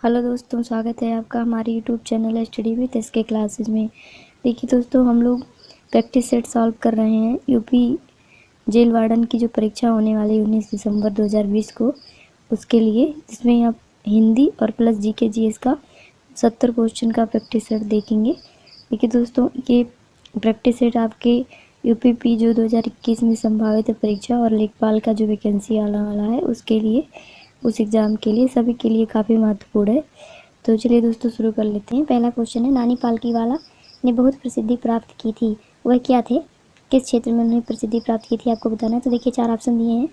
Hello दोस्तों, स्वागत है आपका हमारे YouTube channel study with SK classes में। देखिए दोस्तों, हम लोग प्रैक्टिस सेट सॉल्व कर रहे हैं यूपी जेल वार्डन की जो परीक्षा होने वाली है 19 दिसंबर 2020 को, उसके लिए, जिसमें आप हिंदी और प्लस जीके जीएस का 70 क्वेश्चन का प्रैक्टिस सेट देखेंगे। देखिए दोस्तों, ये प्रैक्टिस सेट आपके यूपीपी जो 2021 में संभावित परीक्षा और लेखपाल का जो वैकेंसी आने वाला है उसके लिए, उस एग्ज़ाम के लिए, सभी के लिए काफ़ी महत्वपूर्ण है। तो चलिए दोस्तों शुरू कर लेते हैं। पहला क्वेश्चन है, नानी पालकीवाला ने बहुत प्रसिद्धि प्राप्त की थी, वह क्या थे? किस क्षेत्र में उन्होंने प्रसिद्धि प्राप्त की थी आपको बताना है। तो देखिए 4 ऑप्शन दिए हैं,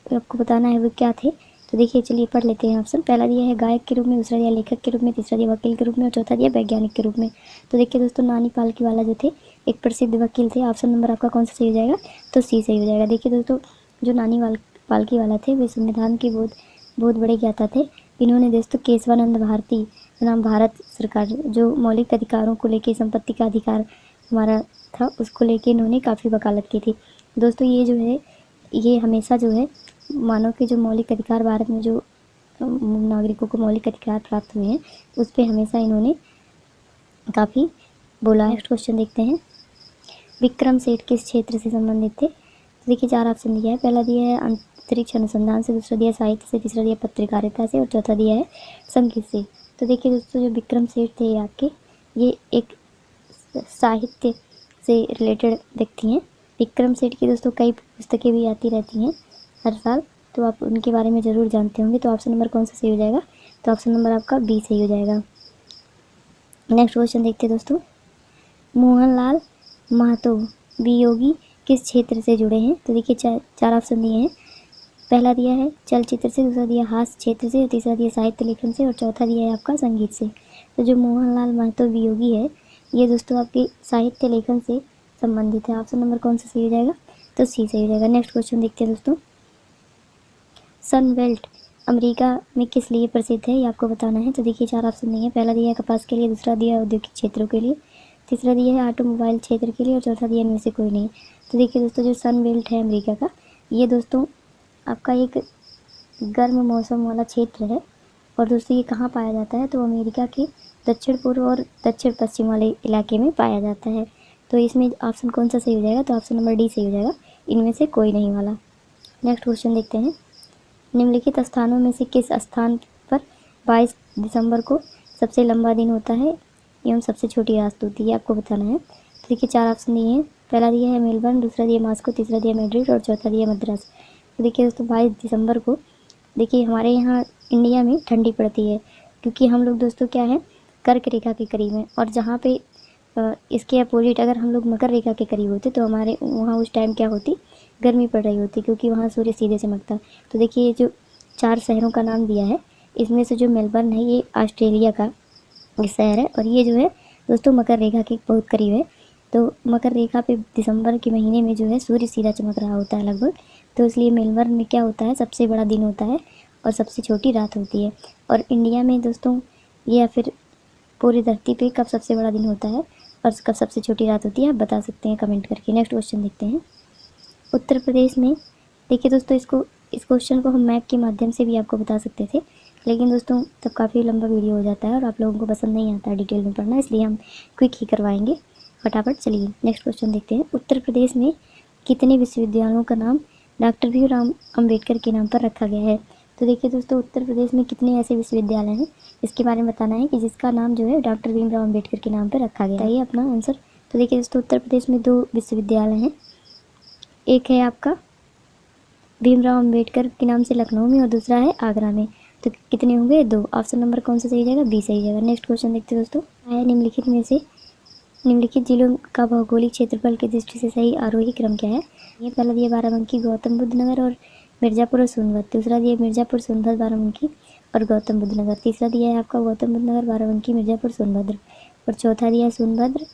तो आपको बताना है वो क्या थे। तो देखिए चलिए पढ़ लेते हैं ऑप्शन। पहला दिया है गायक के रूप में, दूसरा दिया लेखक के रूप में, तीसरा दिया वकील के रूप में और चौथा दिया वैज्ञानिक के रूप में। तो देखिए दोस्तों, नानी पालकीवाला जो थे एक प्रसिद्ध वकील थे। ऑप्शन नंबर आपका कौन सा सही हो जाएगा? तो सी सही हो जाएगा। देखिए दोस्तों, जो नानी पालकीवाला थे वे संविधान के बहुत बड़े ज्ञाता थे। इन्होंने दोस्तों केशवानंद भारती नाम भारत सरकार जो मौलिक अधिकारों को लेके, संपत्ति का अधिकार हमारा था उसको लेके इन्होंने काफ़ी वकालत की थी। दोस्तों ये जो है, ये हमेशा जो है मानव के जो मौलिक अधिकार, भारत में जो नागरिकों को मौलिक अधिकार प्राप्त हुए हैं उस पर हमेशा इन्होंने काफ़ी बोला है। नेक्स्ट क्वेश्चन देखते हैं, विक्रम सेठ किस क्षेत्र से संबंधित थे? तो देखिए 4 ऑप्शन दिया है। पहला दिया है अंतरिक्ष अनुसंधान से, दूसरा दिया साहित्य से, तीसरा दिया पत्रकारिता से और चौथा दिया है संगीत से। तो देखिए दोस्तों, जो विक्रम सेठ थे आपके, ये एक साहित्य से रिलेटेड व्यक्ति हैं। विक्रम सेठ की दोस्तों कई पुस्तकें भी आती रहती हैं हर साल, तो आप उनके बारे में ज़रूर जानते होंगे। तो ऑप्शन नंबर कौन सा सही हो जाएगा? तो ऑप्शन नंबर आपका बी सही हो जाएगा। नेक्स्ट क्वेश्चन देखते हैं दोस्तों, मोहनलाल महतो वियोगी किस क्षेत्र से जुड़े हैं? तो देखिए 4 ऑप्शन दिए हैं। पहला दिया है चलचित्र से, दूसरा दिया हास्य क्षेत्र से, तीसरा दिया साहित्य लेखन से और चौथा दिया है आपका संगीत से। तो जो मोहनलाल महतो वियोगी है, ये दोस्तों आपके साहित्य लेखन से संबंधित है। ऑप्शन नंबर कौन सा सही हो जाएगा? तो सी सही हो जाएगा। नेक्स्ट क्वेश्चन देखते हैं दोस्तों, सन बेल्ट अमेरिका में किस लिए प्रसिद्ध है, ये आपको बताना है। तो देखिए 4 ऑप्शन दिए हैं। पहला दिया है कपास के लिए, दूसरा दिया है औद्योगिक क्षेत्रों के लिए, तीसरा दिया है ऑटोमोबाइल क्षेत्र के लिए और चौथा दिया इनमें से कोई नहीं। तो देखिए दोस्तों, जो सन बेल्ट है अमेरिका का, ये दोस्तों आपका एक गर्म मौसम वाला क्षेत्र है। और दोस्तों ये कहाँ पाया जाता है? तो अमेरिका के दक्षिण पूर्व और दक्षिण पश्चिम वाले इलाके में पाया जाता है। तो इसमें ऑप्शन कौन सा सही हो जाएगा? तो ऑप्शन नंबर डी सही हो जाएगा, इनमें से कोई नहीं वाला। नेक्स्ट क्वेश्चन देखते हैं, निम्नलिखित स्थानों में से किस स्थान पर 22 दिसंबर को सबसे लंबा दिन होता है एवं सबसे छोटी रात होती है, आपको बताना है। तो देखिए 4 ऑप्शन दिए हैं। पहला दिया है मेलबर्न, दूसरा दिया मास्को, तीसरा दिया मैड्रिड और चौथा दिया मद्रास। तो देखिए दोस्तों 22 दिसंबर को, देखिए हमारे यहाँ इंडिया में ठंडी पड़ती है, क्योंकि हम लोग दोस्तों क्या है, कर्क रेखा के करीब हैं। और जहाँ पे इसके अपोजिट अगर हम लोग मकर रेखा के करीब होते तो हमारे वहाँ उस टाइम क्या होती, गर्मी पड़ रही होती, क्योंकि वहाँ सूर्य सीधे चमकता। तो देखिए ये जो 4 शहरों का नाम दिया है, इसमें से जो मेलबर्न है ये ऑस्ट्रेलिया का शहर है और ये जो है दोस्तों मकर रेखा के बहुत करीब है। तो मकर रेखा पे दिसंबर के महीने में जो है सूर्य सीधा चमक रहा होता है लगभग, तो इसलिए मेलबर्न में क्या होता है, सबसे बड़ा दिन होता है और सबसे छोटी रात होती है। और इंडिया में दोस्तों ये, या फिर पूरी धरती पे कब सबसे बड़ा दिन होता है और कब सबसे छोटी रात होती है, आप बता सकते हैं कमेंट करके। नेक्स्ट क्वेश्चन देखते हैं, उत्तर प्रदेश में, देखिए दोस्तों इस क्वेश्चन को हम मैप के माध्यम से भी आपको बता सकते थे, लेकिन दोस्तों तब काफ़ी लंबा वीडियो हो जाता है और आप लोगों को पसंद नहीं आता है डिटेल में पढ़ना, इसलिए हम क्विक ही करवाएंगे फटाफट। चलिए नेक्स्ट क्वेश्चन देखते हैं, उत्तर प्रदेश में कितने विश्वविद्यालयों का नाम डॉक्टर भीमराव अम्बेडकर के नाम पर रखा गया है? तो देखिए दोस्तों, उत्तर प्रदेश में कितने ऐसे विश्वविद्यालय हैं इसके बारे में बताना है कि जिसका नाम जो है डॉक्टर भीमराव अम्बेडकर के नाम पर रखा गया है। ये अपना आंसर। तो देखिए दोस्तों, उत्तर प्रदेश में 2 विश्वविद्यालय हैं, एक है आपका भीमराव अम्बेडकर के नाम से लखनऊ में और दूसरा है आगरा में। तो कितने होंगे? 2। ऑप्शन नंबर कौन सा सही हो जाएगा? बी सही हो जाएगा। नेक्स्ट क्वेश्चन देखते हैं दोस्तों, है निम्नलिखित में से निम्नलिखित जिलों का भौगोलिक क्षेत्रफल की दृष्टि से सही आरोही क्रम क्या है? ये पहला दिया बाराबंकी, गौतम बुद्ध नगर और मिर्ज़ापुर और सोनभद्र, दूसरा दिया मिर्ज़ापुर, सोनभद्र, बाराबंकी और गौतम बुद्ध नगर, तीसरा दिया है आपका गौतम बुद्ध नगर, बाराबंकी, मिर्ज़ापुर, सोनभद्र और चौथा दिया है सोनभद्र,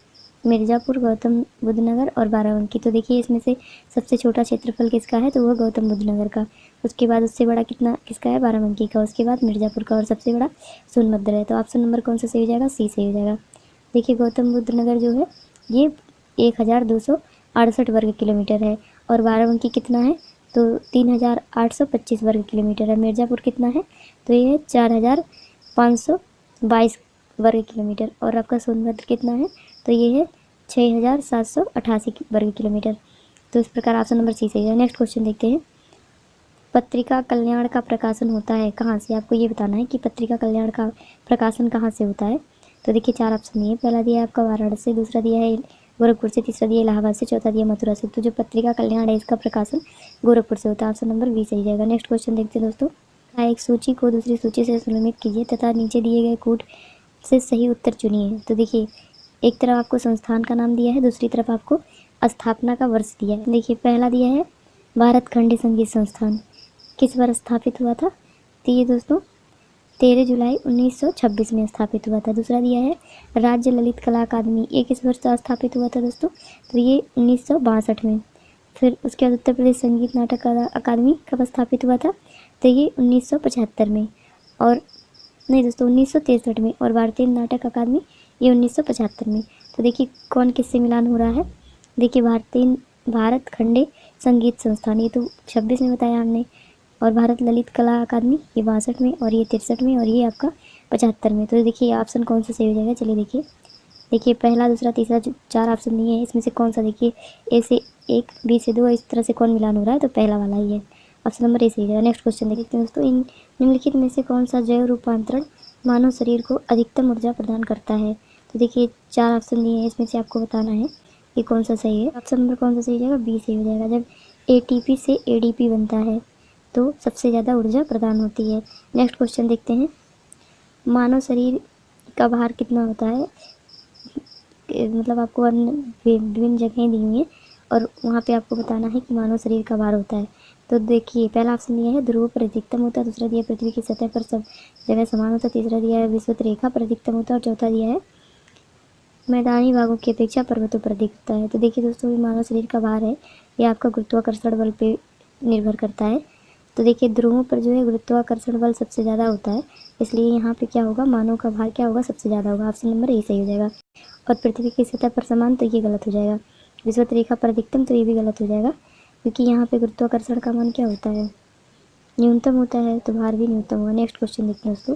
मिर्ज़ापुर, गौतम बुद्ध नगर और बाराबंकी। तो देखिए इसमें से सबसे छोटा क्षेत्रफल किसका है? तो वह गौतम बुद्ध नगर का। उसके बाद उससे बड़ा किसका है? बाराबंकी का। उसके बाद मिर्ज़ापुर का और सबसे बड़ा सोनभद्र है। तो ऑप्शन नंबर कौन सा सही हो जाएगा? सी सही हो जाएगा। देखिए गौतम बुद्ध नगर जो है ये 1268 वर्ग किलोमीटर है और बाराबंकी कितना है? तो 3825 वर्ग किलोमीटर है। मिर्ज़ापुर कितना है? तो ये 4000 522 वर्ग किलोमीटर और आपका सोनभद्र कितना है, तो ये है 6788 वर्ग किलोमीटर। तो इस प्रकार ऑप्शन नंबर सी सही है। नेक्स्ट क्वेश्चन देखते हैं। पत्रिका कल्याण का प्रकाशन होता है कहाँ से, आपको ये बताना है कि पत्रिका कल्याण का प्रकाशन कहाँ से होता है। तो देखिए 4 ऑप्शन दिए, पहला दिया है आपका वाराणसी से, दूसरा दिया है गोरखपुर से, तीसरा दिया इलाहाबाद से, चौथा दिया मथुरा से। तो जो पत्रिका कल्याण है इसका प्रकाशन गोरखपुर से होता है। ऑप्शन नंबर बी सही जाएगा। नेक्स्ट क्वेश्चन देखते हैं दोस्तों। एक सूची को दूसरी सूची से संलग्नित कीजिए तथा नीचे दिए गए कूट से सही उत्तर चुनिए। तो देखिए एक तरफ आपको संस्थान का नाम दिया है, दूसरी तरफ आपको स्थापना का वर्ष दिया है। देखिए पहला दिया है भारत खंडीय संगीत संस्थान, किस बार स्थापित हुआ था, तो ये दोस्तों 13 जुलाई 1926 में स्थापित हुआ था। दूसरा दिया है राज्य ललित कला अकादमी, ये किस वर्ष स्थापित हुआ था दोस्तों, तो ये 1962 में। फिर उसके बाद उत्तर प्रदेश संगीत नाटक अकादमी कब स्थापित हुआ था, तो ये 1975 में, और नहीं दोस्तों 1963 में। और भारतीय नाटक अकादमी ये 1975 में। तो देखिए कौन किससे मिलान हो रहा है, देखिए भारत खंडे संगीत संस्थान ये तो 26 में बताया हमने, और भारत ललित कला अकादमी ये 62 में, और ये 63 में, और ये आपका 75 में। तो देखिए ऑप्शन कौन सा सही हो जाएगा, चलिए देखिए पहला दूसरा तीसरा 4 ऑप्शन दिए हैं, इसमें से कौन सा, देखिए ए से 1 बी से 2 इस तरह से कौन मिलान हो रहा है, तो पहला वाला ही है, ऑप्शन नंबर ए सही है। नेक्स्ट क्वेश्चन देखते हैं दोस्तों। इन निम्नलिखित में से कौन सा जैव रूपांतरण मानव शरीर को अधिकतम ऊर्जा प्रदान करता है। तो देखिए 4 ऑप्शन दिए हैं, इसमें से आपको बताना है कि कौन सा सही है। ऑप्शन नंबर कौन सा सही हो जाएगा, बी सही हो जाएगा। जब एटीपी से एडीपी बनता है तो सबसे ज़्यादा ऊर्जा प्रदान होती है। नेक्स्ट क्वेश्चन देखते हैं। मानव शरीर का भार कितना होता है, मतलब आपको विभिन्न जगहें दी हुई हैं और वहाँ पे आपको बताना है कि मानव शरीर का भार होता है। तो देखिए पहला ऑप्शन दिया है ध्रुव पर अधिकतम होता है, दूसरा दिया पृथ्वी की सतह पर सब जगह समान होता है, तीसरा दिया है विषुवत रेखा पर अधिकतम होता है, और चौथा दिया है मैदानी भागों की अपेक्षा पर्वतों पर अधिक होता है। तो देखिए दोस्तों मानव शरीर का भार है ये आपका गुरुत्वाकर्षण बल पे निर्भर करता है। तो देखिए ध्रुवों पर जो है गुरुत्वाकर्षण बल सबसे ज़्यादा होता है, इसलिए यहाँ पे क्या होगा, मानव का भार क्या होगा, सबसे ज़्यादा होगा। ऑप्शन नंबर ए सही हो जाएगा। और पृथ्वी की सतह पर समान तो ये गलत हो जाएगा। विषुवत रेखा पर अधिकतम तो ये भी गलत हो जाएगा, क्योंकि यहाँ पे गुरुत्वाकर्षण का मान क्या होता है, न्यूनतम होता है, तो भार भी न्यूनतम होगा। नेक्स्ट क्वेश्चन देखते हैं दोस्तों।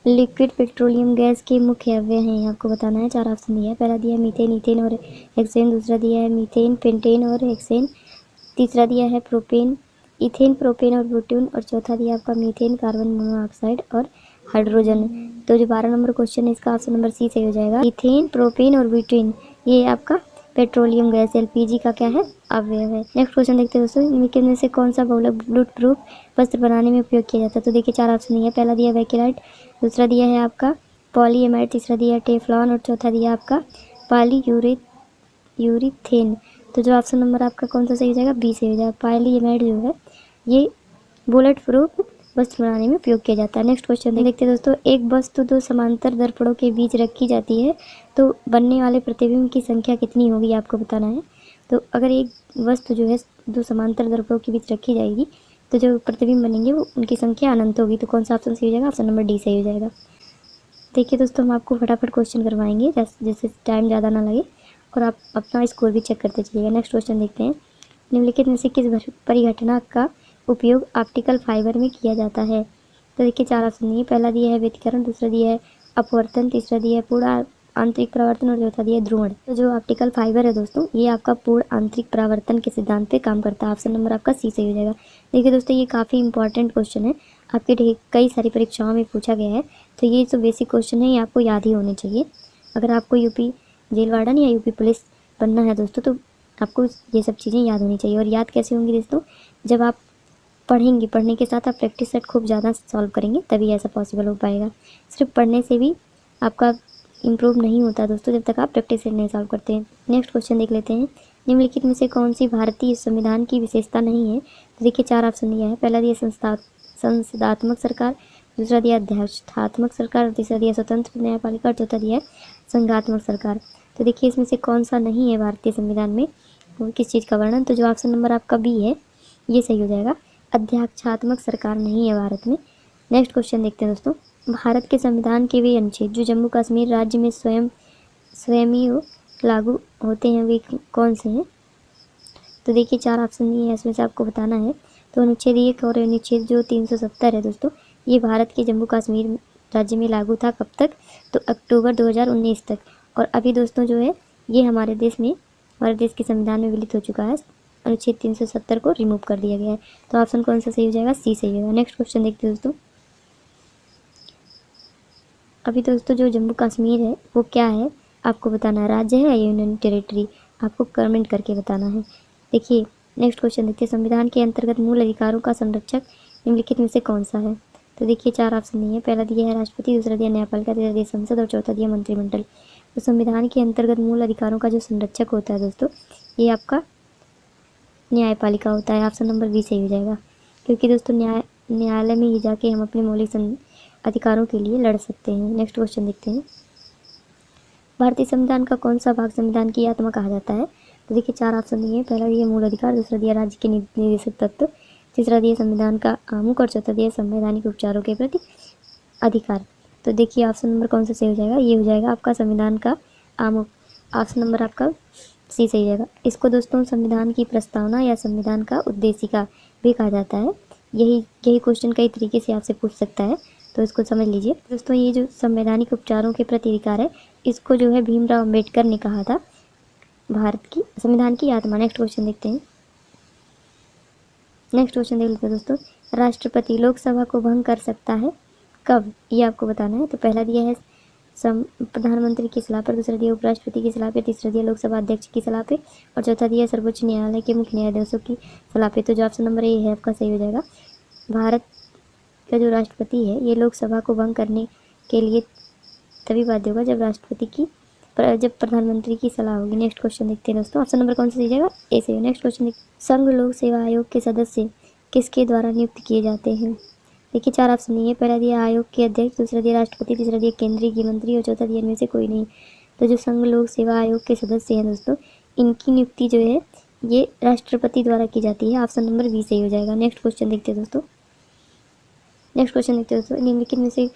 लिक्विड पेट्रोलियम गैस के मुख्य अवयव हैं, आपको बताना है। 4 ऑप्शन दिया है, पहला दिया है मीथेन, इथेन और हेक्सेन, दूसरा दिया है मीथेन, पेंटेन और हेक्सेन, तीसरा दिया है प्रोपेन, इथेन, प्रोपेन और ब्यूटेन, और चौथा दिया आपका मीथेन, कार्बन मोनोऑक्साइड और हाइड्रोजन। तो जो 12 नंबर क्वेश्चन है इसका ऑप्शन नंबर सी सही हो जाएगा। इथेन, प्रोपेन और ब्यूटेन ये आपका पेट्रोलियम गैस एलपीजी का क्या है, अवयव है। नेक्स्ट क्वेश्चन देखते हैं दोस्तों। इनके में से कौन सा बहुलक ब्लूट प्रूफ वस्त्र बनाने में उपयोग किया जाता है। तो देखिए 4 ऑप्शन दिया है, पहला दिया बैकेलाइट, दूसरा दिया है आपका पॉलीएमाइड, तीसरा दिया है टेफ्लॉन और चौथा दिया आपका पॉलीयूरेथेन। तो जो ऑप्शन नंबर आपका कौन सा सही हो जाएगा, बी सही हो जाएगा। पॉलीएमाइड जो है ये बुलेट प्रूफ वस्त्र बनाने में उपयोग किया जाता है। नेक्स्ट क्वेश्चन देखते हैं दोस्तों। एक वस्तु दो समांतर दर्पणों के बीच रखी जाती है तो बनने वाले प्रतिबिंब की संख्या कितनी होगी, आपको बताना है। तो अगर एक वस्तु जो है दो समांतर दर्पणों के बीच रखी जाएगी तो जो प्रतिबिंब बनेंगे वो उनकी संख्या अनंत होगी। तो कौन सा ऑप्शन सही हो जाएगा, ऑप्शन नंबर डी सही हो जाएगा। देखिए दोस्तों हम आपको फटाफट क्वेश्चन करवाएंगे जिससे टाइम ज़्यादा ना लगे और आप अपना स्कोर भी चेक करते चलिएगा। नेक्स्ट क्वेश्चन देखते हैं। निम्नलिखित में से किस परिघटना का उपयोग ऑप्टिकल फाइबर में किया जाता है। तो देखिए 4 ऑप्शन दिए, पहला दिया है व्यतिकरण, दूसरा दिया है अपवर्तन, तीसरा दिया है पूर्ण आंतरिक परावर्तन और चौथा दिया है ध्रुवण। तो जो ऑप्टिकल फाइबर है दोस्तों ये आपका पूर्ण आंतरिक परावर्तन के सिद्धांत पे काम करता है। ऑप्शन नंबर आपका सी सही हो जाएगा। देखिए दोस्तों ये काफ़ी इंपॉर्टेंट क्वेश्चन है, आपके कई सारी परीक्षाओं में पूछा गया है। तो ये जो बेसिक क्वेश्चन है ये आपको याद ही होने चाहिए। अगर आपको यूपी जेल वार्डन या यूपी पुलिस बनना है दोस्तों तो आपको ये सब चीज़ें याद होनी चाहिए। और याद कैसे होंगी दोस्तों, जब आप पढ़ेंगे, पढ़ने के साथ आप प्रैक्टिस सेट खूब ज़्यादा सॉल्व करेंगे तभी ऐसा पॉसिबल हो पाएगा। सिर्फ पढ़ने से भी आपका इम्प्रूव नहीं होता दोस्तों जब तक आप प्रैक्टिस सेट नहीं सॉल्व करते हैं। नेक्स्ट क्वेश्चन देख लेते हैं। निम्नलिखित में से कौन सी भारतीय संविधान की विशेषता नहीं है। तो देखिए 4 ऑप्शन दिया है, पहला दिया संसदात्मक सरकार, दूसरा दिया अध्यक्षात्मक सरकार, तीसरा दिया स्वतंत्र न्यायपालिका और चौथा दिया संघात्मक सरकार। तो देखिए इसमें से कौन सा नहीं है भारतीय संविधान में, वो किस चीज़ का वर्णन। तो जो ऑप्शन नंबर आपका बी है ये सही हो जाएगा। अध्यक्षात्मक सरकार नहीं है भारत में। नेक्स्ट क्वेश्चन देखते हैं दोस्तों। भारत के संविधान के वे अनुच्छेद जो जम्मू कश्मीर राज्य में स्वयं लागू होते हैं वे कौन से हैं। तो देखिए 4 ऑप्शन दिए हैं, इसमें से आपको बताना है। तो अनुच्छेद 1 और अनुच्छेद जो 370 है दोस्तों ये भारत के जम्मू कश्मीर राज्य में लागू था कब तक? तो अक्टूबर 2019 तक। और अभी दोस्तों जो है ये हमारे देश के संविधान में विलित हो चुका है। अनुच्छेद 370 को रिमूव कर दिया गया है। तो ऑप्शन कौन सा सही हो जाएगा? सी सही होगा। नेक्स्ट क्वेश्चन देखते हैं दोस्तों। अभी दोस्तों जो जम्मू कश्मीर है वो क्या है आपको बताना है, राज्य है या यूनियन टेरिटरी, आपको कमेंट करके बताना है। देखिए नेक्स्ट क्वेश्चन देखिए, संविधान के अंतर्गत मूल अधिकारों का संरक्षक निम्नलिखित में से कौन सा है? तो देखिए 4 ऑप्शन नहीं है। पहला दिया है राष्ट्रपति, दूसरा दिया न्यायपालिका, तीसरा दिया संसद और चौथा दिया मंत्रिमंडल। तो संविधान के अंतर्गत मूल अधिकारों का जो संरक्षक होता है दोस्तों, ये आपका न्यायपालिका होता है। ऑप्शन नंबर बी सही हो जाएगा, क्योंकि दोस्तों न्यायालय में ही जाके हम अपने मौलिक अधिकारों के लिए लड़ सकते हैं। नेक्स्ट क्वेश्चन देखते हैं, भारतीय संविधान का कौन सा भाग संविधान की आत्मा कहा जाता है? तो देखिए 4 ऑप्शन दिए हैं। पहला दिया मूल अधिकार, दूसरा दिया राज्य के निर्देशक तत्व, तीसरा दिया संविधान का आमुख और चौथा दिया संवैधानिक उपचारों के प्रति अधिकार। तो देखिए ऑप्शन नंबर कौन सा सही हो जाएगा? ये हो जाएगा आपका संविधान का आमुख। ऑप्शन नंबर आपका सी सही जाएगा। इसको दोस्तों संविधान की प्रस्तावना या संविधान का उद्देशिका भी कहा जाता है। यही क्वेश्चन कई तरीके से आपसे पूछ सकता है, तो इसको समझ लीजिए दोस्तों। ये जो संवैधानिक उपचारों के प्रति अधिकार है, इसको जो है भीमराव अम्बेडकर ने कहा था भारत की संविधान की आत्मा। नेक्स्ट क्वेश्चन देखते हैं। नेक्स्ट क्वेश्चन देख लेते हैं दोस्तों, राष्ट्रपति लोकसभा को भंग कर सकता है कब? ये आपको बताना है। तो पहला दिया है प्रधानमंत्री की सलाह पर, दूसरा दिया उपराष्ट्रपति की सलाह पे, तीसरा दिया लोकसभा अध्यक्ष की सलाह पे और चौथा दिया सर्वोच्च न्यायालय के मुख्य न्यायाधीशों की सलाह पे। तो जो ऑप्शन नंबर ए है आपका सही हो जाएगा। भारत का जो राष्ट्रपति है ये लोकसभा को भंग करने के लिए तभी बाध्य होगा जब प्रधानमंत्री की सलाह होगी। नेक्स्ट क्वेश्चन देखते हैं दोस्तों, ऑप्शन नंबर कौन सा दीजिएगा? ए से। नेक्स्ट क्वेश्चन संघ लोक सेवा आयोग के सदस्य किसके द्वारा नियुक्त किए जाते हैं? देखिए 4 ऑप्शन नहीं है। पहला दिया आयोग के अध्यक्ष, दूसरा दिया राष्ट्रपति, तीसरा दिया केंद्रीय गृह मंत्री और चौथा दिया इनमें से कोई नहीं। तो जो संघ लोक सेवा आयोग के सदस्य हैं दोस्तों, इनकी नियुक्ति जो है ये राष्ट्रपति द्वारा की जाती है। ऑप्शन नंबर बी सही हो जाएगा। नेक्स्ट क्वेश्चन देखते हैं दोस्तों। नेक्स्ट क्वेश्चन देखते हैं दोस्तों, निम्नलिखित में से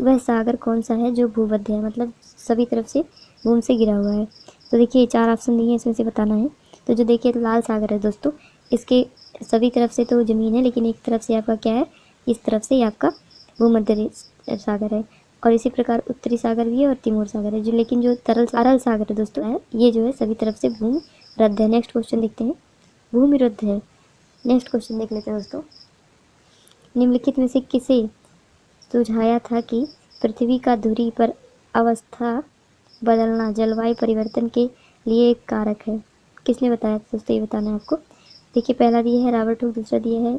वह सागर कौन सा है जो भूमध्य है, मतलब सभी तरफ से भूमि से घिरा हुआ है? तो देखिए 4 ऑप्शन दिए हैं, इसमें से बताना है। तो जो देखिए लाल सागर है दोस्तों, इसके सभी तरफ से तो ज़मीन है, लेकिन एक तरफ से आपका क्या है, इस तरफ से आपका भूमध्य सागर है। और इसी प्रकार उत्तरी सागर भी है और तिमोर सागर है, जो लेकिन जो अरल सागर है दोस्तों है, ये जो है सभी तरफ से भूमि रद्द है। नेक्स्ट क्वेश्चन देखते हैं, भूमि रद्द है। नेक्स्ट क्वेश्चन देख लेते हैं दोस्तों, निम्नलिखित में से किसे सुझाया था कि पृथ्वी का धुरी पर अवस्था बदलना जलवायु परिवर्तन के लिए एक कारक है? किसने बताया था दोस्तों? ये बताना है आपको। देखिए पहला दिया है रॉबर्ट हुक, दूसरा दिया है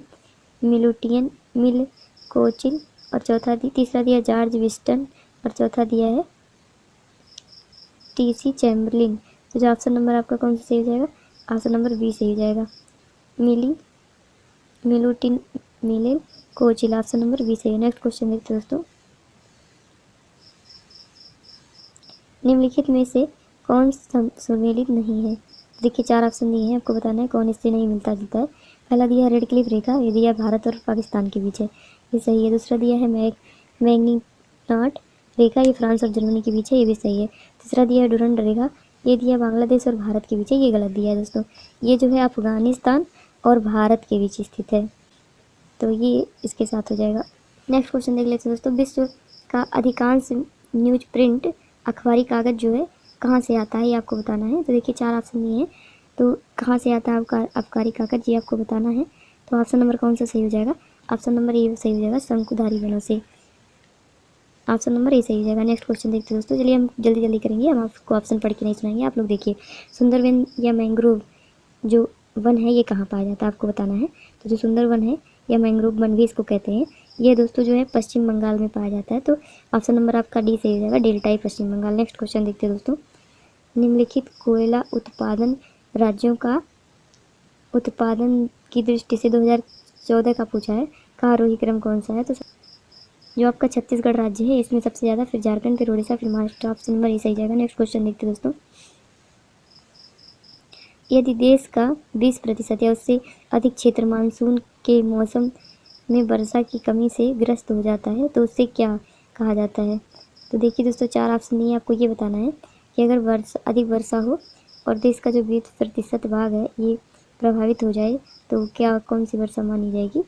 मिल कोचिल और तीसरा दिया जॉर्ज विस्टन और चौथा दिया है टीसी चैम्बरलिन। तो जो ऑप्शन नंबर आपका कौन सा सही हो जाएगा? ऑप्शन नंबर बी सही हो जाएगा, मिल कोचिल। ऑप्शन नंबर बी सही है। नेक्स्ट क्वेश्चन देखते हैं दोस्तों, निम्नलिखित में से कौन सम्मिलित नहीं है? देखिए 4 ऑप्शन दिए हैं, आपको बताना है कौन इससे नहीं मिलता जुलता है। पहला दिया है रेड क्लिफ रेखा, ये दिया भारत और पाकिस्तान के बीच है, ये सही है। दूसरा दिया है मैग्नीनाट रेखा, ये फ्रांस और जर्मनी के बीच है, ये भी सही है। तीसरा दिया है डुरंड रेखा, ये दिया बांग्लादेश और भारत के बीच है, ये गलत दिया है दोस्तों। ये जो है अफगानिस्तान और भारत के बीच स्थित है, तो ये इसके साथ हो जाएगा। नेक्स्ट क्वेश्चन देख लेते हैं दोस्तों, विश्व का अधिकांश न्यूज प्रिंट अखबारी कागज़ जो है कहाँ से आता है, ये आपको बताना है। तो देखिए 4 ऑप्शन दिए हैं, तो कहाँ से आता है आपका अखबारी कागज़, ये आपको बताना है। तो ऑप्शन नंबर कौन सा सही हो जाएगा? ऑप्शन नंबर ए सही हो जाएगा, शंकुधारी वनों से। ऑप्शन नंबर ए सही हो जाएगा। नेक्स्ट क्वेश्चन देखते हैं दोस्तों, चलिए हम जल्दी करेंगे, हम आपको ऑप्शन पढ़ के नहीं सुनाएंगे, आप लोग देखिए। सुंदरवन या मैंग्रोव जो वन है ये कहाँ पाया जाता है, आपको बताना है। तो जो सुंदर वन है या मैंग्रोव वन भी इसको कहते हैं, ये दोस्तों जो है पश्चिम बंगाल में पाया जाता है। तो ऑप्शन नंबर आपका डी सही हो जाएगा, डेल्टाई पश्चिम बंगाल। नेक्स्ट क्वेश्चन देखते हैं दोस्तों, निम्नलिखित कोयला उत्पादन राज्यों का उत्पादन की दृष्टि से 2014 का पूछा है, का आरोही क्रम कौन सा है? तो जो आपका छत्तीसगढ़ राज्य है इसमें सबसे ज़्यादा, फिर झारखंड, फिर उड़ीसा, फिर महाराष्ट्र। ऑप्शन नंबर ए सही जाएगा। नेक्स्ट क्वेश्चन देखते हैं दोस्तों, यदि देश का 20% या उससे अधिक क्षेत्र मानसून के मौसम में वर्षा की कमी से ग्रस्त हो जाता है तो उससे क्या कहा जाता है? तो देखिए दोस्तों 4 ऑप्शन नहीं है, आपको ये बताना है कि अगर अधिक वर्षा हो और देश का जो 20% भाग है ये प्रभावित हो जाए तो क्या कौन सी वर्षा मानी जाएगी?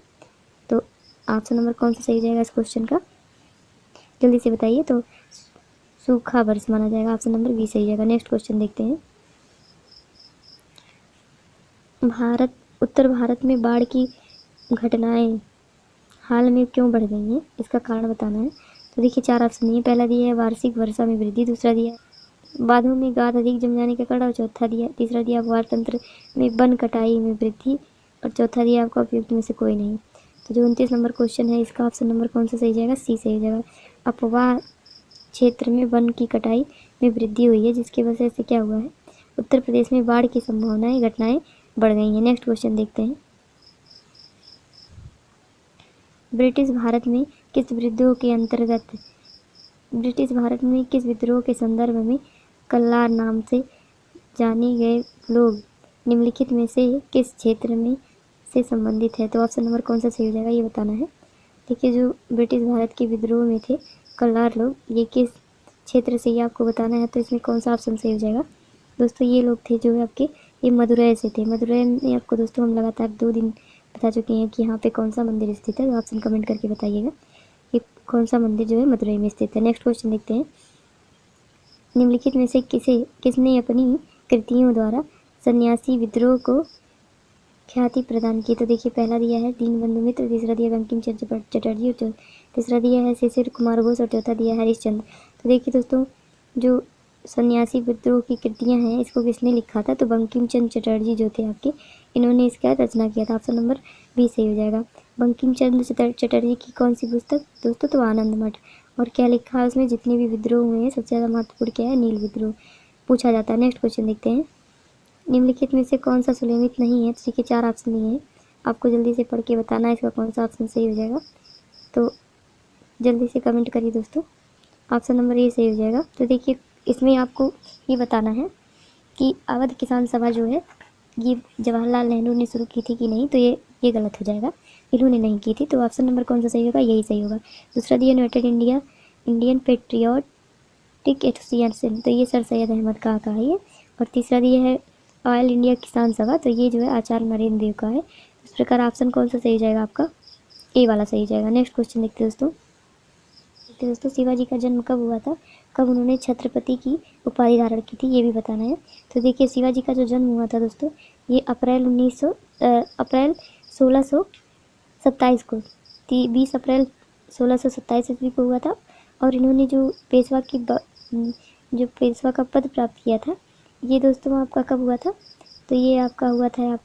तो ऑप्शन नंबर कौन सा सही हो जाएगा इस क्वेश्चन का, जल्दी से बताइए। तो सूखा वर्ष माना जाएगा, ऑप्शन नंबर बी सही हो जाएगा। नेक्स्ट क्वेश्चन देखते हैं। उत्तर भारत में बाढ़ की घटनाएं हाल में क्यों बढ़ गई हैं, इसका कारण बताना है। तो देखिए 4 ऑप्शन दिए। पहला दिया है वार्षिक वर्षा में वृद्धि, दूसरा दिया है बांधों में गाद अधिक जम जाने का कारण, और चौथा दिया, तीसरा दिया अखबार तंत्र में वन कटाई में वृद्धि, और चौथा दिया आपका उपयुक्त में से कोई नहीं। तो जो 29 नंबर क्वेश्चन है इसका ऑप्शन नंबर कौन सा सही जाएगा, सी सही हो जाएगा। अपवाह क्षेत्र में वन की कटाई में वृद्धि हुई है, जिसकी वजह से क्या हुआ है, उत्तर प्रदेश में बाढ़ की संभावनाएं घटनाएं बढ़ गई हैं। नेक्स्ट क्वेश्चन देखते हैं। ब्रिटिश भारत में किस विद्रोह के संदर्भ में कल्लार नाम से जाने गए लोग निम्नलिखित में से किस क्षेत्र में से संबंधित है। तो ऑप्शन नंबर कौन सा सही हो जाएगा ये बताना है। देखिए जो ब्रिटिश भारत के विद्रोह में थे कल्लार लोग, ये किस क्षेत्र से ये आपको बताना है। तो इसमें कौन सा ऑप्शन सही हो जाएगा दोस्तों, ये लोग थे जो है आपके ये मदुरै से थे। मदुरै में आपको दोस्तों हम लगातार 2 दिन बता चुके हैं कि यहाँ पे कौन सा मंदिर स्थित है, तो ऑप्शन कमेंट करके बताइएगा कि कौन सा मंदिर जो है मदुरै में स्थित है। नेक्स्ट क्वेश्चन देखते हैं। निम्नलिखित में से किसने अपनी कृतियों द्वारा सन्यासी विद्रोह को ख्याति प्रदान की। तो देखिए पहला दिया है दीनबंधु मित्र, दूसरा दिया बंकिम चंद्र चटर्जी, और तीसरा दिया है शिशिर कुमार घोष, और चौथा दिया है हरिश्चंद्र। तो देखिए दोस्तों जो सन्यासी विद्रोह की कृतियां हैं इसको किसने लिखा था, तो बंकिम चंद्र चटर्जी जो थे आपके, इन्होंने इसका रचना किया था। ऑप्शन नंबर बी सही हो जाएगा। बंकिम चंद्र चटर्जी की कौन सी पुस्तक दोस्तों, तो आनंद मठ। और क्या लिखा है उसमें, जितने भी विद्रोह हुए हैं सबसे ज़्यादा महत्वपूर्ण क्या है, नील विद्रोह पूछा जाता है। नेक्स्ट क्वेश्चन देखते हैं। निम्नलिखित में से कौन सा सुनिश्चित नहीं है, तो देखिए 4 ऑप्शन दिए हैं, आपको जल्दी से पढ़ के बताना है इसका कौन सा ऑप्शन सही हो जाएगा। तो जल्दी से कमेंट करिए दोस्तों, ऑप्शन नंबर ए सही हो जाएगा। तो देखिए इसमें आपको ये बताना है कि अवध किसान सभा जो है ये जवाहरलाल नेहरू ने शुरू की थी कि नहीं, तो ये गलत हो जाएगा, इन्होंने नहीं की थी। तो ऑप्शन नंबर कौन सा सही होगा, यही सही होगा। दूसरा दिया यूनाइटेड इंडियन पेट्रियोटिक एसोसिएशन, तो ये सर सैयद अहमद खां का है ये। और तीसरा दिया है ऑयल इंडिया किसान सभा, तो ये जो है आचार्य नरेंद्र देव का है। इस प्रकार ऑप्शन कौन सा सही हो जाएगा आपका, ए वाला सही हो जाएगा। नेक्स्ट क्वेश्चन देखते हैं दोस्तों। शिवाजी का जन्म कब हुआ था, कब उन्होंने छत्रपति की उपाधि धारण की थी, ये भी बताना है। तो देखिए शिवाजी का जो जन्म हुआ था दोस्तों ये अप्रैल 1627 को 20 अप्रैल 1627 ईस्वी को हुआ था। और इन्होंने जो पेशवा का पद प्राप्त किया था ये दोस्तों आपका कब हुआ था, तो ये आपका हुआ था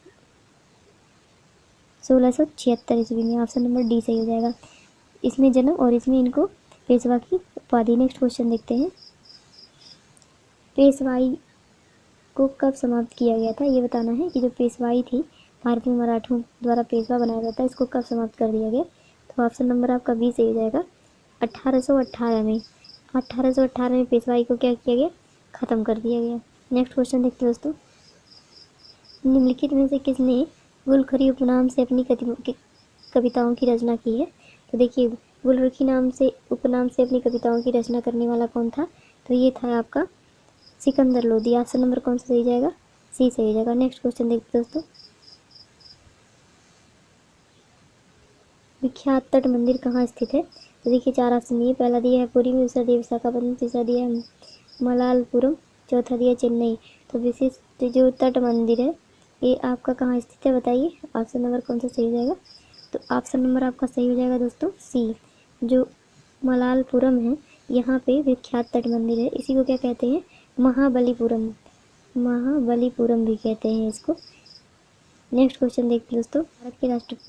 1676 ईस्वी में। ऑप्शन नंबर डी सही हो जाएगा। इसमें जन्म और इसमें इनको पेशवा की उपाधि। नेक्स्ट क्वेश्चन देखते हैं। पेशवाई को कब समाप्त किया गया था, ये बताना है कि जो पेशवाई थी भारत में मराठों द्वारा पेशवा बनाया जाता है, इसको कब समाप्त कर दिया गया। तो ऑप्शन नंबर आपका बी सही हो जाएगा। 1818 में 1818 में पेशवाई को क्या किया गया, ख़त्म कर दिया गया। नेक्स्ट क्वेश्चन देखते हैं दोस्तों। निम्नलिखित में से किसने गुलखरी उपनाम से अपनी कविताओं की रचना की है। तो देखिए गुलरुखी उपनाम से अपनी कविताओं की रचना करने वाला कौन था, तो ये था आपका सिकंदर लोधी। ऑप्शन नंबर कौन सा सही जाएगा, सी सही हो जाएगा। नेक्स्ट क्वेश्चन देखते हैं दोस्तों। विख्यात तट मंदिर कहाँ स्थित है, तो देखिए 4 ऑप्शन दिए। पहला दिया है पुरी में, दूसरा दिया विशाखापट्टनम, तीसरा दिया है मलालपुरम, चौथा दिया चेन्नई। तो विशिष्ट जो तट मंदिर है ये आपका कहाँ स्थित है बताइए, ऑप्शन नंबर कौन सा सही हो जाएगा। तो ऑप्शन नंबर आपका सही हो जाएगा दोस्तों सी, जो मलालपुरम है यहाँ पे विख्यात तट मंदिर है। इसी को क्या कहते हैं, महाबलीपुरम भी कहते हैं इसको। नेक्स्ट क्वेश्चन देखते हैं दोस्तों। भारत के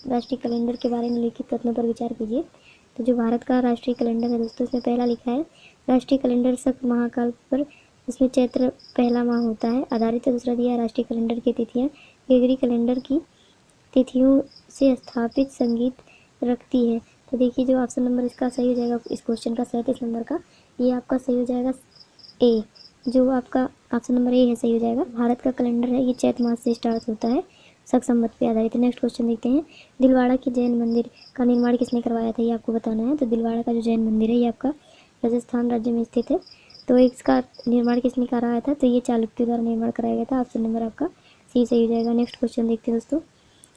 राष्ट्रीय कैलेंडर के बारे में लिखित कथनों पर विचार कीजिए। तो जो भारत का राष्ट्रीय कैलेंडर है दोस्तों इसमें पहला लिखा है राष्ट्रीय कैलेंडर शक महाकाल पर, इसमें चैत्र पहला माह होता है आधारित है। दूसरा दिया राष्ट्रीय कैलेंडर की तिथियाँ ग्रेगरी कैलेंडर की तिथियों से स्थापित संगीत रखती है। तो देखिए जो ऑप्शन नंबर इसका सही हो जाएगा इस क्वेश्चन का 37 नंबर का, ये आपका सही हो जाएगा ए, जो आपका ऑप्शन नंबर ए है सही हो जाएगा। भारत का कैलेंडर है ये चैत्र मास से स्टार्ट होता है, शक संवत पे आधारित है। नेक्स्ट क्वेश्चन देखते हैं। दिलवाड़ा के जैन मंदिर का निर्माण किसने करवाया था, ये आपको बताना है। तो दिलवाड़ा का जो जैन मंदिर है ये आपका राजस्थान राज्य में स्थित है। तो इसका निर्माण किसने कराया था, तो ये चालुक्य द्वारा निर्माण कराया गया था। ऑप्शन नंबर आपका सी सही हो जाएगा। नेक्स्ट क्वेश्चन देखते हैं दोस्तों।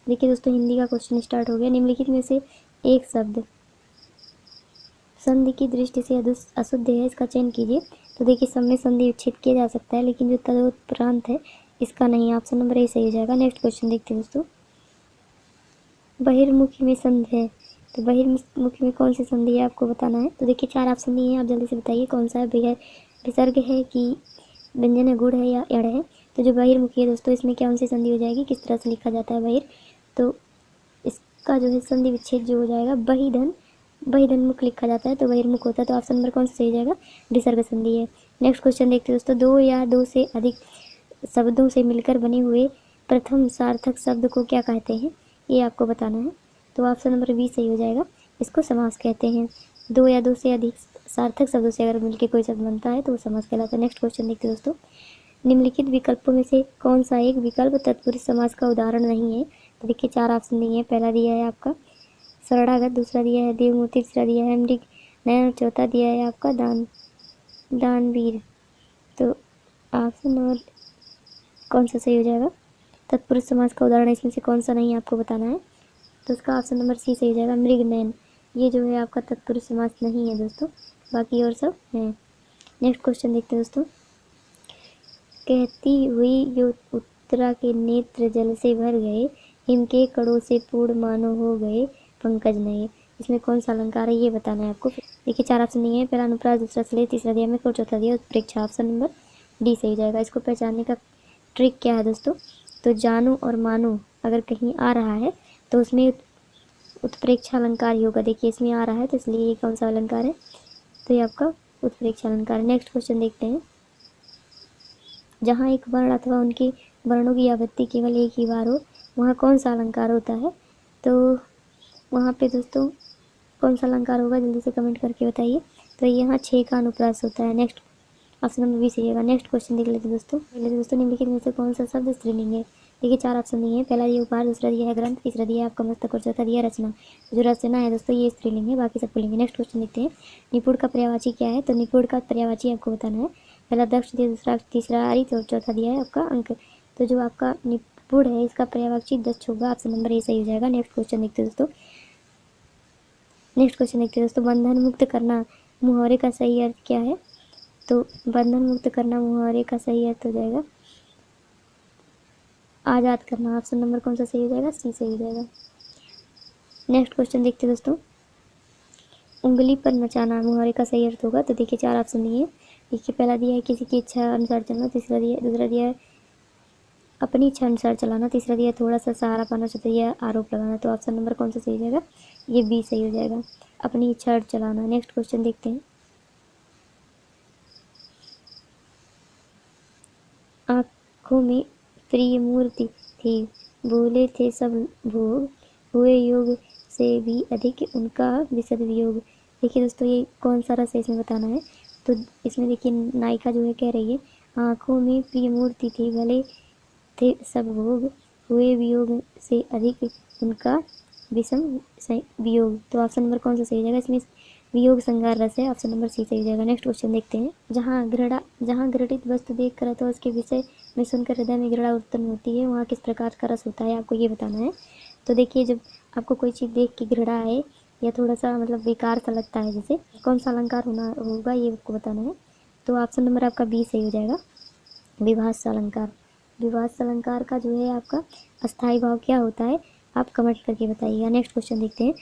देखिए दोस्तों हिंदी का क्वेश्चन स्टार्ट हो गया। निम्नलिखित में से एक शब्द संधि की दृष्टि से अशुद्ध है, इसका चयन कीजिए। तो देखिए सब में संधि विच्छेद किया जा सकता है, लेकिन जो तदोपरांत है इसका नहीं। ऑप्शन नंबर ए सही हो जाएगा। नेक्स्ट क्वेश्चन देखते हैं दोस्तों। बहिर्मुखी में संधि है, तो बहिर्मुखी में कौन सी संधि है आपको बताना है। तो देखिए 4 ऑप्शन दिए हैं, आप जल्दी से बताइए कौन सा है। विसर्ग है कि व्यंजन है, गुण है या एड़ है। तो जो बहिर्मुखी है दोस्तों, इसमें कौन सी संधि हो जाएगी, किस तरह से लिखा जाता है बहिर। तो इसका जो है संधि विच्छेद जो हो जाएगा बहिधन मुख लिखा जाता है, तो बहिर्मुख होता है। तो ऑप्शन नंबर कौन सा सही हो जाएगा, विसर्ग संधि है। नेक्स्ट क्वेश्चन देखते हैं दोस्तों। 2 या 2 से अधिक शब्दों से मिलकर बने हुए प्रथम सार्थक शब्द को क्या कहते हैं, ये आपको बताना है। तो ऑप्शन नंबर बी सही हो जाएगा, इसको समास कहते हैं। 2 या 2 से अधिक सार्थक शब्दों से अगर मिलकर कोई शब्द बनता है तो वो समास कहलाता है। नेक्स्ट क्वेश्चन देखते हैं दोस्तों। निम्नलिखित विकल्पों में से कौन सा एक विकल्प तत्पुरुष समास का उदाहरण नहीं है। तो देखिए 4 ऑप्शन दिए हैं। पहला दिया है आपका शरणागत, दूसरा दिया है देवमूर्ति, तीसरा दिया है मृग नयन, चौथा दिया है आपका दानवीर। तो ऑप्शन नंबर कौन सा सही हो जाएगा, तत्पुरुष समास का उदाहरण इसमें से कौन सा नहीं आपको बताना है। तो उसका ऑप्शन नंबर सी सही हो जाएगा, मृग नयन। ये जो है आपका तत्पुरुष समास नहीं है दोस्तों, बाकी और सब हैं। नेक्स्ट क्वेश्चन देखते हैं दोस्तों। कहती हुई यो उत्तरा के नेत्र जल से भर गए, हिम के कड़ों से पूर्ण मानो हो गए पंकज नए। इसमें कौन सा अलंकार है ये बताना है आपको। देखिए 4 ऑप्शन नहीं है। पहला अनुप्रास, दूसरा श्लेष, तीसरा दिया में और चौथा दिया उत्प्रेक्षा। ऑप्शन नंबर डी सही हो जाएगा। इसको पहचानने का ट्रिक क्या है दोस्तों, तो जानो और मानो अगर कहीं आ रहा है तो उसमें उत्प्रेक्षा अलंकार ही होगा। देखिए इसमें आ रहा है तो इसलिए ये कौन सा अलंकार है, तो ये आपका उत्प्रेक्षा अलंकार है। नेक्स्ट क्वेश्चन देखते हैं। जहाँ एक वर्ण अथवा उनके वर्णों की आवृत्ति केवल एक ही बार हो, वहाँ कौन सा अलंकार होता है। तो वहाँ पे दोस्तों कौन सा अलंकार होगा, जल्दी से कमेंट करके बताइए। तो यहाँ 6 का अनुप्रास होता है। नेक्स्ट ऑप्शन नंबर बी सही होगा। नेक्स्ट क्वेश्चन देख लेते दोस्तों। निम्नलिखित में से कौन सा शब्द स्त्रीलिंग है। देखिए 4 ऑप्शन दिए हैं। पहला दिया उपहार, दूसरा दिया है ग्रंथ, तीसरा दिया है आपका मस्तक और चौथा दिया रचना। जो रचना है दोस्तों ये स्त्रीलिंग है, बाकी सब पुल्लिंग है। नेक्स्ट क्वेश्चन देखते हैं। निपुण का पर्यायवाची क्या है। तो निपुण का पर्यायवाची आपको बताना है। पहला दक्ष दिया, दूसरा तीसरा आरित और चौथा दिया है आपका अंक। तो जो आपका निपुण है इसका पर्यायवाची दक्ष होगा। ऑप्शन नंबर ए सही हो जाएगा। नेक्स्ट क्वेश्चन देखते हैं दोस्तों। बंधन मुक्त करना मुहावरे का सही अर्थ क्या है। तो बंधन मुक्त करना मुहावरे का सही अर्थ हो जाएगा आज़ाद करना। ऑप्शन नंबर कौन सा सही हो जाएगा, सी सही हो जाएगा। नेक्स्ट क्वेश्चन देखते हैं दोस्तों। उंगली पर नचाना मुहावरे का सही अर्थ होगा। तो देखिए 4 ऑप्शन दिए हैं। देखिए पहला दिया है किसी की इच्छा अनुसार चलना, दूसरा दिया है अपनी इच्छा अनुसार चलाना, तीसरा दिया थोड़ा सा सहारा पाना, चौथा दिया आरोप लगाना। तो ऑप्शन नंबर कौन सा सही हो जाएगा, ये बी सही हो जाएगा, अपनी इच्छा चलाना। नेक्स्ट क्वेश्चन देखते हैं। आँखों में प्रिय मूर्ति थी, भूले थे सब भोग, हुए योग से भी अधिक उनका विशद वियोग। देखिए दोस्तों ये कौन सा रस है इसमें बताना है। तो इसमें देखिए नायिका जो है कह रही है आँखों में प्रिय मूर्ति थी, भले थे सब भोग, हुए वियोग से अधिक उनका विषम वियोग। तो ऑप्शन नंबर कौन सा सही हो जाएगा, इसमें वियोग संगार रस है। ऑप्शन नंबर सी सही हो जाएगा। नेक्स्ट क्वेश्चन देखते हैं। जहाँ घृणित वस्तु देख कर अथवा उसके विषय में सुनकर हृदय में घृणा उत्पन्न होती है, वहाँ किस प्रकार का रस होता है आपको ये बताना है। तो देखिए जब आपको कोई चीज़ देख के घृणा है या थोड़ा सा मतलब बेकार सा लगता है, जैसे कौन सा अलंकार होगा ये आपको बताना है। तो ऑप्शन नंबर आपका बी सही हो जाएगा, विभास अलंकार। विभास अलंकार का जो है आपका अस्थायी भाव क्या होता है आप कमेंट करके बताइएगा। नेक्स्ट क्वेश्चन देखते हैं।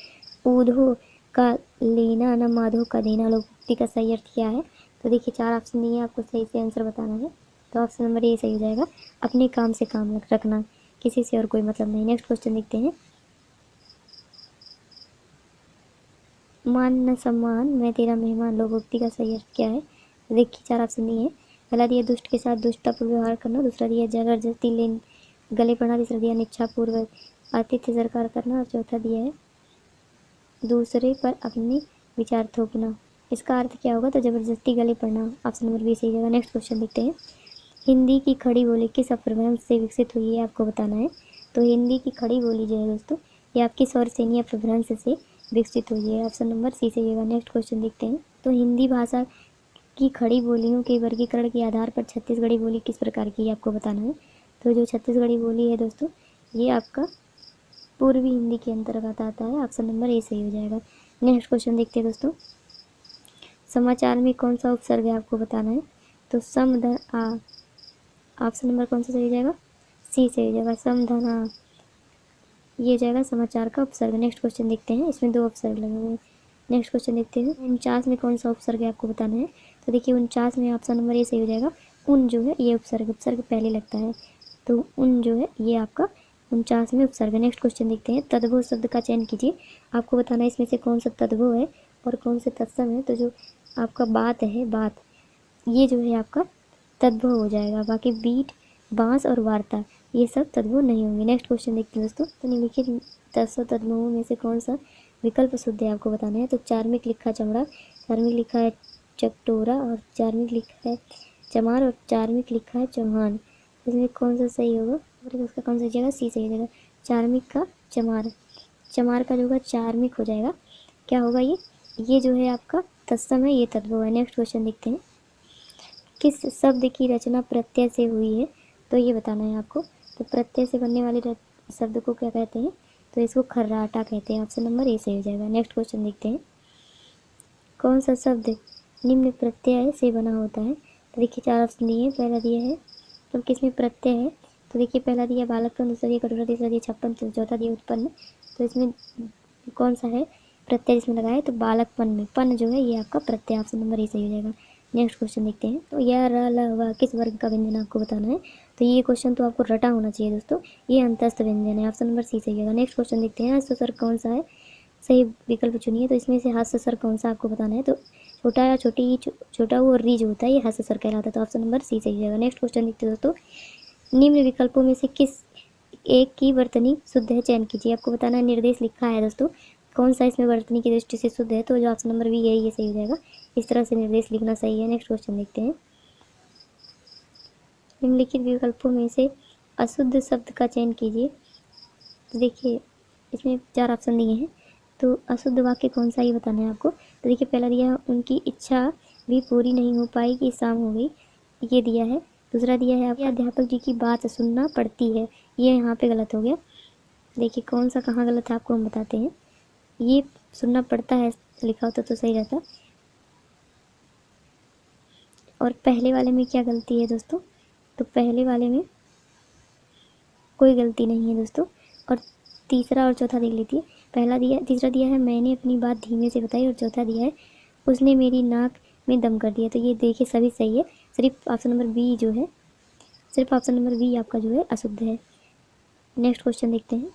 ऊधो का लेना न माधो का देना लोकोक्ति का सही अर्थ क्या है। तो देखिए 4 ऑप्शन दिए हैं, आपको सही से आंसर बताना है। तो ऑप्शन नंबर ए सही हो जाएगा, अपने काम से काम रखना, किसी से और कोई मतलब नहीं। नेक्स्ट क्वेश्चन देखते हैं। मान न सम्मान मैं तेरा मेहमान लोकोक्ति का सही अर्थ क्या है। तो देखिए 4 ऑप्शन दिए हैं। पहला दिया दुष्ट के साथ दुष्टतापूर्वक व्यवहार करना, दूसरा दिया जबरदस्ती गले पड़ना, तीसरा दिया निष्ठापूर्वक आतिथ्य सरकार करना और चौथा दिया है दूसरे पर अपने विचार थोपना। इसका अर्थ क्या होगा, तो जबरदस्ती गले पड़ना। ऑप्शन नंबर बी सही होगा। नेक्स्ट क्वेश्चन देखते हैं। हिंदी की खड़ी बोली किस अपभ्रंश से विकसित हुई है आपको बताना है। तो हिंदी की खड़ी बोली जो है दोस्तों ये आपकी स्वर सेनी अपभ्रंश से विकसित हुई है। ऑप्शन नंबर सी सही होगा। नेक्स्ट क्वेश्चन देखते हैं। तो हिंदी भाषा की खड़ी बोलियों के वर्गीकरण के आधार पर छत्तीसगढ़ी बोली किस प्रकार की है आपको बताना है। तो जो छत्तीसगढ़ी बोली है दोस्तों ये आपका पूर्वी हिंदी के अंतर्गत आता है। ऑप्शन नंबर ए सही हो जाएगा। नेक्स्ट क्वेश्चन देखते हैं दोस्तों। समाचार में कौन सा उपसर्ग है आपको बताना है। तो सम धन आ, ऑप्शन नंबर कौन सा सही हो जाएगा, सी सही हो जाएगा। सम धन आ, ये हो जाएगा समाचार का उपसर्ग। नेक्स्ट क्वेश्चन देखते हैं, इसमें 2 उपसर्ग लगे हुए हैं। नेक्स्ट क्वेश्चन देखते हैं, 49 में कौन सा उपसर्ग है आपको बताना है। तो देखिए 49 में ऑप्शन नंबर ए सही हो जाएगा। उन जो है ये उपसर्ग पहले लगता है, तो उन जो है ये आपका 49 में उपसर्ग है। नेक्स्ट क्वेश्चन देखते हैं, तद्भव शब्द का चयन कीजिए। आपको बताना है इसमें से कौन सा तद्भव है और कौन से तत्सम है। तो जो आपका बात है, बात, ये जो है आपका तद्भव हो जाएगा। बाकी बीट, बांस और वार्ता ये सब तद्भव नहीं होंगे। नेक्स्ट क्वेश्चन देखते हैं दोस्तों। तो निम्नलिखित तद्भवों में से कौन सा विकल्प शुद्ध है आपको बताना है। तो चार्मिक लिखा चमड़ा, चार्मिक लिखा है चकटोरा और चार्मिक लिखा है चमार और चार्मिक लिखा है चौहान। इसमें कौन सा सही होगा, उसका कौन सा जाएगा, सी सही हो जाएगा। चार्मिक का चमार, चमार का जो होगा चार्मिक हो जाएगा। क्या होगा ये जो है आपका तत्सम है, ये तद्भव है। नेक्स्ट क्वेश्चन देखते हैं, किस शब्द की रचना प्रत्यय से हुई है। तो ये बताना है आपको। तो प्रत्यय से बनने वाले शब्द को क्या कहते हैं। तो इसको खर्राटा कहते हैं। ऑप्शन नंबर ए सही हो जाएगा। नेक्स्ट क्वेश्चन देखते हैं, कौन सा शब्द निम्न प्रत्यय से बना होता है। तो देखिए 4 ऑप्शन दिए हैं। पहला दिया है, तो किसमें प्रत्यय है। तो देखिए पहला दिया बालकपन, दूसरा दिया कटोरा, तीसरा दिया छप्पन, चौथा दिया उत्पन्न। तो इसमें कौन सा है प्रत्यय इसमें लगा है। तो बालकपन में पन जो है ये आपका प्रत्यय। ऑप्शन नंबर ए सही हो जाएगा। नेक्स्ट क्वेश्चन देखते हैं, तो यह र ल व किस वर्ग का व्यंजन आपको बताना है। तो ये क्वेश्चन तो आपको रटा होना चाहिए दोस्तों। ये अंतस्थ व्यंजन है। ऑप्शन नंबर सी सही होगा। नेक्स्ट क्वेश्चन देखते हैं, हस्त स्वर कौन सा है, सही विकल्प चुनिए। तो इसमें से हस्त स्वर कौन सा आपको बताना है। तो छोटा या छोटी, छोटा वो री जो होता है ये हस्त स्वर कहलाता है। तो ऑप्शन नंबर सी सही होगा। नेक्स्ट क्वेश्चन देखते हैं दोस्तों, निम्न विकल्पों में से किस एक की वर्तनी शुद्ध है, चयन कीजिए। आपको बताना है, निर्देश लिखा है दोस्तों, कौन सा इसमें वर्तनी की दृष्टि से शुद्ध है। तो जो ऑप्शन नंबर बी है ये सही हो जाएगा। इस तरह से निर्देश लिखना सही है। नेक्स्ट क्वेश्चन देखते हैं, निम्नलिखित विकल्पों में से अशुद्ध शब्द का चयन कीजिए। तो देखिए इसमें 4 ऑप्शन दिए हैं। तो अशुद्ध वाक्य कौन सा ये बताना है आपको। तो देखिए पहला दिया है, उनकी इच्छा भी पूरी नहीं हो पाई कि शाम हो गई, ये दिया है। दूसरा दिया है, आपके अध्यापक जी की बात सुनना पड़ती है, ये यहाँ पे गलत हो गया। देखिए कौन सा कहाँ गलत है आपको हम बताते हैं। ये सुनना पड़ता है लिखा होता तो सही रहता। और पहले वाले में क्या गलती है दोस्तों। तो पहले वाले में कोई गलती नहीं है दोस्तों। और तीसरा और चौथा देख लीजिए। पहला दिया, तीसरा दिया है मैंने अपनी बात धीमे से बताई, और चौथा दिया है उसने मेरी नाक में दम कर दिया। तो ये देखिए सभी सही है, सिर्फ ऑप्शन नंबर बी जो है, सिर्फ ऑप्शन नंबर बी आपका जो है अशुद्ध है। नेक्स्ट क्वेश्चन देखते हैं,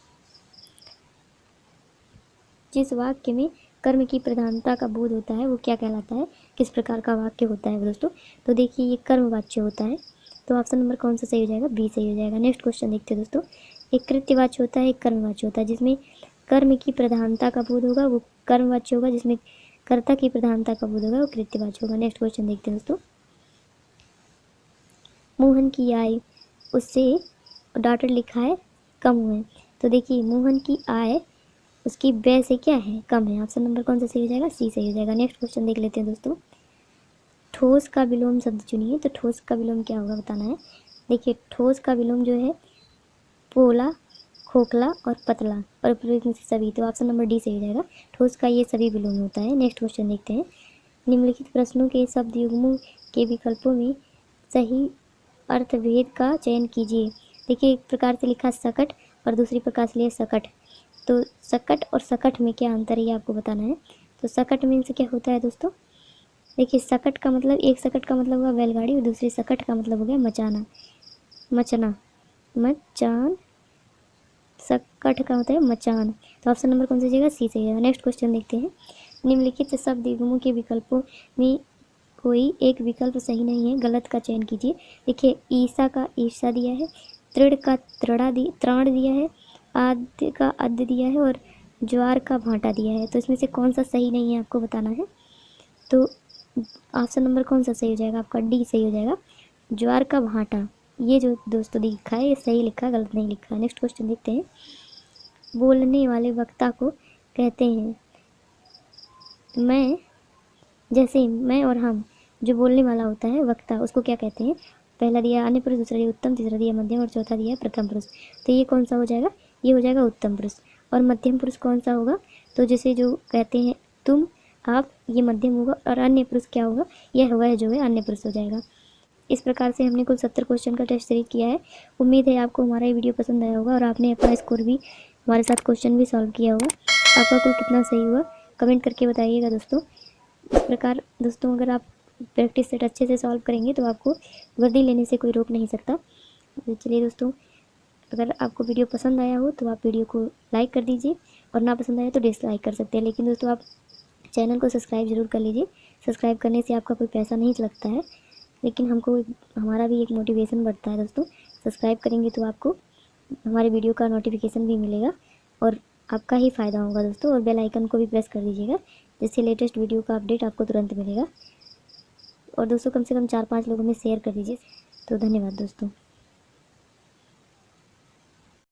जिस वाक्य में कर्म की प्रधानता का बोध होता है वो क्या कहलाता है, किस प्रकार का वाक्य होता है दोस्तों। तो देखिए ये कर्मवाच्य होता है। तो ऑप्शन नंबर कौन सा सही हो जाएगा, बी सही हो जाएगा। नेक्स्ट क्वेश्चन देखते हैं दोस्तों, एक कृत्यवाच्य होता है, एक कर्मवाच्य होता है। जिसमें कर्म की प्रधानता का बोध होगा वो कर्मवाच्य होगा, जिसमें कर्ता की प्रधानता का बोध होगा वो कृत्यवाच्य होगा। नेक्स्ट क्वेश्चन देखते हैं दोस्तों, मोहन की आय उससे डॉटेड लिखा है कम हुए। तो देखिए मोहन की आय उसकी व्यय से क्या है, कम है। ऑप्शन नंबर कौन सा सही हो जाएगा, सी सही हो जाएगा। नेक्स्ट क्वेश्चन देख लेते हैं दोस्तों, ठोस का विलोम शब्द चुनिए। तो ठोस का विलोम क्या होगा बताना है। देखिए ठोस का विलोम जो है पोला, खोखला और पतला और उपयुक्त में से सभी। तो ऑप्शन नंबर डी सही हो जाएगा। ठोस का ये सभी विलोम होता है। नेक्स्ट क्वेश्चन देखते हैं, निम्नलिखित प्रश्नों के शब्द युग्मों के विकल्पों में सही अर्थभेद का चयन कीजिए। देखिए एक प्रकार से लिखा सकट और दूसरी प्रकार से लिया सकट। तो सकट और सकट में क्या अंतर है ये आपको बताना है। तो सकट में से क्या होता है दोस्तों। देखिए सकट का मतलब, एक सकट का मतलब हुआ बैलगाड़ी और दूसरी सकट का मतलब हो गया मचाना, मचना, मचान। सकट का होता है मचान। तो ऑप्शन नंबर कौन सा जाएगा, सी सही है। नेक्स्ट क्वेश्चन देखते हैं, निम्नलिखित शब्द युग्मों के विकल्पों में कोई एक विकल्प सही नहीं है, गलत का चयन कीजिए। देखिए ईसा का ईर्षा दिया है, तृण का त्राण दिया है, आद्य का आद्य दिया है और ज्वार का भाटा दिया है। तो इसमें से कौन सा सही नहीं है आपको बताना है। तो ऑप्शन नंबर कौन सा सही हो जाएगा आपका, डी सही हो जाएगा। ज्वार का भाटा ये जो दोस्तों लिखा है ये सही लिखा है, गलत नहीं लिखा है। नेक्स्ट क्वेश्चन देखते हैं, बोलने वाले वक्ता को कहते हैं। मैं, जैसे मैं और हम, जो बोलने वाला होता है वक्ता उसको क्या कहते हैं। पहला दिया अन्य पुरुष, दूसरा दिया उत्तम, तीसरा दिया मध्यम और चौथा दिया प्रथम पुरुष। तो ये कौन सा हो जाएगा, ये हो जाएगा उत्तम पुरुष। और मध्यम पुरुष कौन सा होगा, तो जैसे जो कहते हैं तुम, आप, ये मध्यम होगा। और अन्य पुरुष क्या होगा, यह वह जो है अन्य पुरुष हो जाएगा। इस प्रकार से हमने कुल 70 क्वेश्चन का टेस्ट सीरीज किया है। उम्मीद है आपको हमारा ये वीडियो पसंद आया होगा और आपने अपना स्कोर भी हमारे साथ क्वेश्चन भी सॉल्व किया होगा। आपका कुल कितना सही हुआ कमेंट करके बताइएगा दोस्तों। इस प्रकार दोस्तों अगर आप प्रैक्टिस सेट अच्छे से सॉल्व करेंगे तो आपको वर्दी लेने से कोई रोक नहीं सकता। तो चलिए दोस्तों, अगर आपको वीडियो पसंद आया हो तो आप वीडियो को लाइक कर दीजिए और ना पसंद आया तो डिसलाइक कर सकते हैं। लेकिन दोस्तों आप चैनल को सब्सक्राइब जरूर कर लीजिए। सब्सक्राइब करने से आपका कोई पैसा नहीं लगता है, लेकिन हमको हमारा भी एक मोटिवेशन बढ़ता है दोस्तों। सब्सक्राइब करेंगे तो आपको हमारे वीडियो का नोटिफिकेशन भी मिलेगा और आपका ही फ़ायदा होगा दोस्तों। और बेल आइकन को भी प्रेस कर दीजिएगा, जिससे लेटेस्ट वीडियो का अपडेट आपको तुरंत मिलेगा। और दोस्तों कम से कम 4-5 लोगों में शेयर कर दीजिए। तो धन्यवाद दोस्तों।